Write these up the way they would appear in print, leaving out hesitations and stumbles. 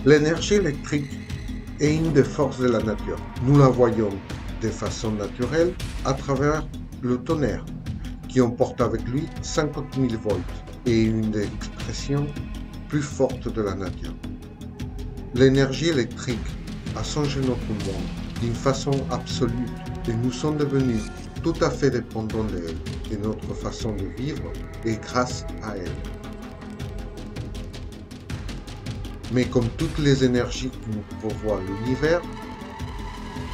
L'énergie électrique est une des forces de la nature. Nous la voyons de façon naturelle à travers le tonnerre, qui emporte avec lui 50 000 volts et une des expressions plus fortes de la nature. L'énergie électrique a changé notre monde d'une façon absolue et nous sommes devenus tout à fait dépendants d'elle et notre façon de vivre est grâce à elle. Mais comme toutes les énergies que nous pourvoit l'univers,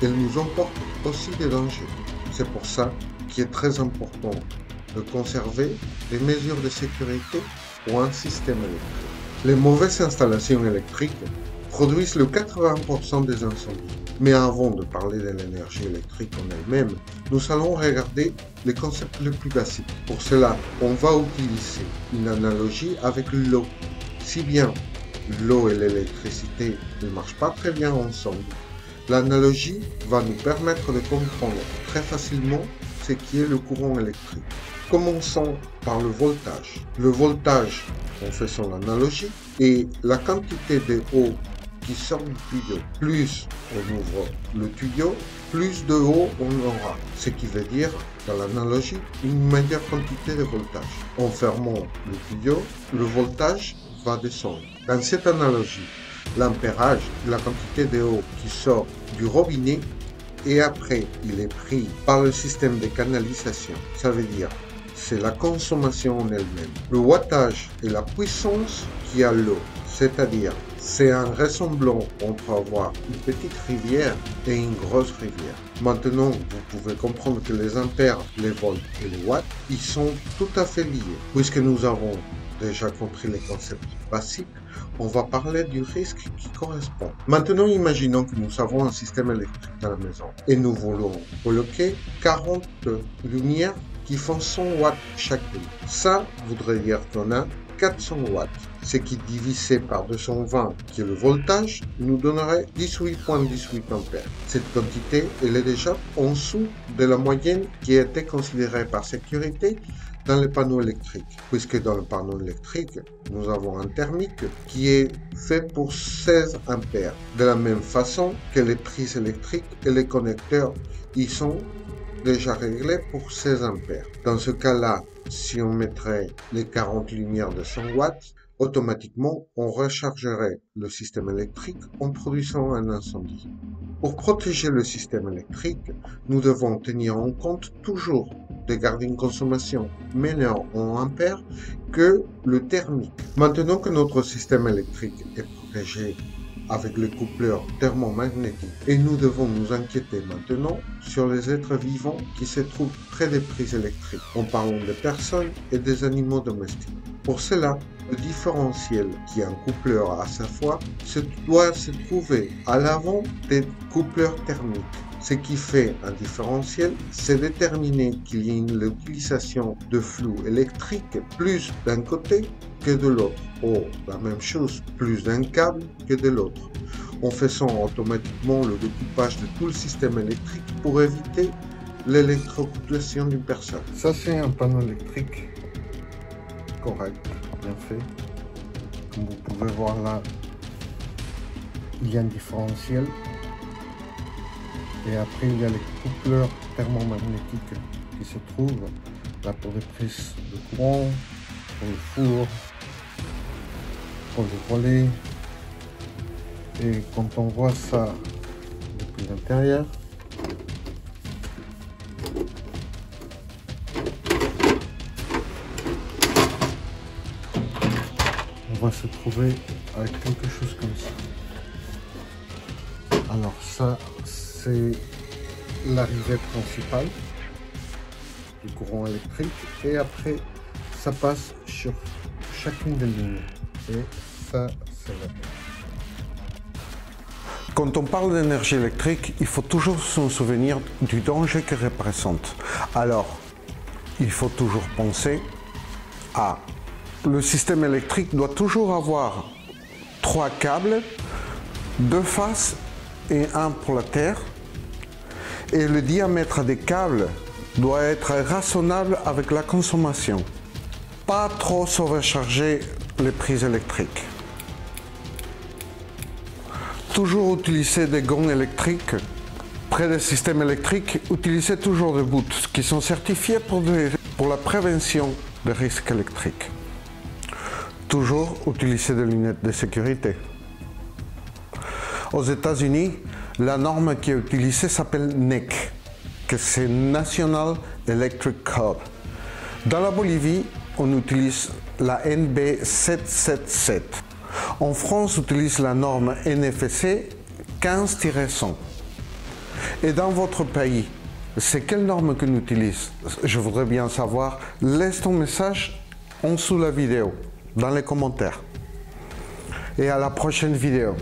elle nous emporte aussi des dangers. C'est pour ça qu'il est très important de conserver les mesures de sécurité pour un système électrique. Les mauvaises installations électriques produisent le 80% des incendies. Mais avant de parler de l'énergie électrique en elle-même, nous allons regarder les concepts les plus basiques. Pour cela, on va utiliser une analogie avec l'eau. Si bien l'eau et l'électricité ne marchent pas très bien ensemble, l'analogie va nous permettre de comprendre très facilement ce qui est le courant électrique. Commençons par le voltage. Le voltage, en faisant l'analogie, est la quantité d'eau qui sort du tuyau. Plus on ouvre le tuyau, plus de eau on aura. Ce qui veut dire, dans l'analogie, une meilleure quantité de voltage. En fermant le tuyau, le voltage va descendre. Dans cette analogie, l'ampérage, la quantité d'eau qui sort du robinet, et après il est pris par le système de canalisation. Ça veut dire c'est la consommation en elle-même. Le wattage est la puissance qui a l'eau, c'est-à-dire c'est un ressemblant entre avoir une petite rivière et une grosse rivière. Maintenant, vous pouvez comprendre que les ampères, les volts et les watts, ils sont tout à fait liés. Puisque nous avons déjà compris les concepts basiques, on va parler du risque qui correspond. Maintenant, imaginons que nous avons un système électrique dans la maison et nous voulons coloquer 40 lumières qui font 100 watts chacune. Ça voudrait dire qu'on a 400 watts, ce qui divisé par 220, qui est le voltage, nous donnerait 18,18 ampères. Cette quantité, elle est déjà en dessous de la moyenne qui a été considérée par sécurité dans les panneaux électriques, puisque dans le panneau électrique, nous avons un thermique qui est fait pour 16 ampères. De la même façon que les prises électriques et les connecteurs, ils sont déjà réglés pour 16 ampères. Dans ce cas-là, si on mettrait les 40 lumières de 100 watts, automatiquement, on rechargerait le système électrique en produisant un incendie. Pour protéger le système électrique, nous devons tenir en compte toujours de garder une consommation menor en ampères que le thermique. Maintenant que notre système électrique est protégé avec le coupleur thermomagnétique, et nous devons nous inquiéter maintenant sur les êtres vivants qui se trouvent près des prises électriques, en parlant des personnes et des animaux domestiques. Pour cela, le différentiel qui est un coupleur à sa fois doit se trouver à l'avant des coupleurs thermiques. Ce qui fait un différentiel, c'est déterminer qu'il y ait l'utilisation de flux électriques plus d'un côté que de l'autre, ou la même chose, plus d'un câble que de l'autre, en faisant automatiquement le découpage de tout le système électrique pour éviter l'électrocution d'une personne. Ça, c'est un panneau électrique correct, bien fait. Comme vous pouvez voir là, il y a un différentiel. Et après, il y a les coupleurs thermomagnétiques qui se trouvent là pour les prises de courant, pour le four, pour le relais. Et quand on voit ça depuis l'intérieur, on va se trouver avec quelque chose comme ça. Alors ça, c'est l'arrivée principale du courant électrique et après ça passe sur chacune des lignes et ça c'est la. Quand on parle d'énergie électrique, il faut toujours se souvenir du danger qu'elle représente. Alors, il faut toujours penser à le système électrique doit toujours avoir 3 câbles, 2 faces et un pour la terre. Et le diamètre des câbles doit être raisonnable avec la consommation. Pas trop surcharger les prises électriques. Toujours utiliser des gants électriques. Près des systèmes électriques, utilisez toujours des boots qui sont certifiés pour la prévention des risques électriques. Toujours utiliser des lunettes de sécurité. Aux États-Unis, la norme qui est utilisée s'appelle NEC, que c'est National Electric Code. Dans la Bolivie, on utilise la NB 777. En France, on utilise la norme NFC 15-100. Et dans votre pays, c'est quelle norme qu'on utilise? Je voudrais bien savoir. Laisse ton message en dessous de la vidéo, dans les commentaires. Et à la prochaine vidéo.